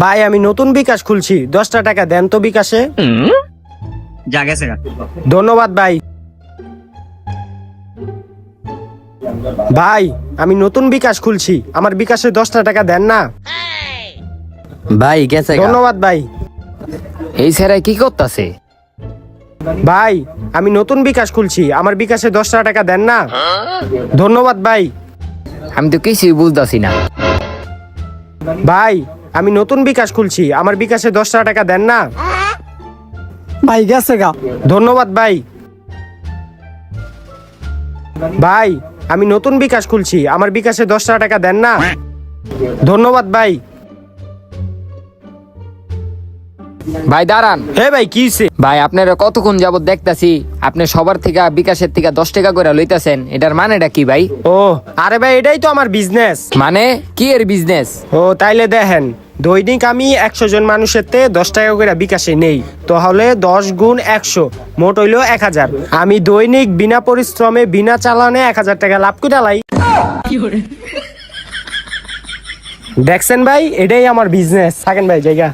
ভাই আমি নতুন বিকাশ খুলছি, 10টা টাকা দেন তো বিকাশে। যা গেছে গা। ধন্যবাদ ভাই। ভাই আমি নতুন বিকাশ খুলছি, আমার বিকাশে 10টা টাকা দেন না। ভাই গেছে গা। ধন্যবাদ ভাই। এই স্যার কি করতেছে? ভাই আমি নতুন বিকাশ খুলছি, আমার বিকাশে 10টা টাকা দেন না। ধন্যবাদ ভাই। আমি তো কিছুই বুঝতেছি না। ভাই আমি নতুন বিকাশ খুলছি, আমার বিকাশে 10টা টাকা দেন না। ভাই গেছে গা। ধন্যবাদ ভাই। ভাই আমি নতুন বিকাশ খুলছি, আমার বিকাশে 10টা টাকা দেন না। ধন্যবাদ ভাই। ভাই দাঁড়ান। হে ভাই কি হইছে? ভাই আপনারা কতক্ষণ যাবত দেখতাছি আপনি সবার থেকে বিকাশের থেকে 10 টাকা করে লইতাছেন, এটার মানেটা কি ভাই? ও আরে ভাই এটাই তো আমার বিজনেস। মানে কি এর বিজনেস? ও তাইলে দেখেন, দৈনিক আমি 100 জন মানুষের তে 10 টাকা করে বিকাশে নেই, তাহলে 10 গুণ 100 মোট হইলো 1000। আমি দৈনিক বিনা পরিশ্রমে বিনা চালানে 1000 টাকা লাভ করে লাই। দেখছেন ভাই, এটাই আমার বিজনেস। থাকেন ভাই জায়গা।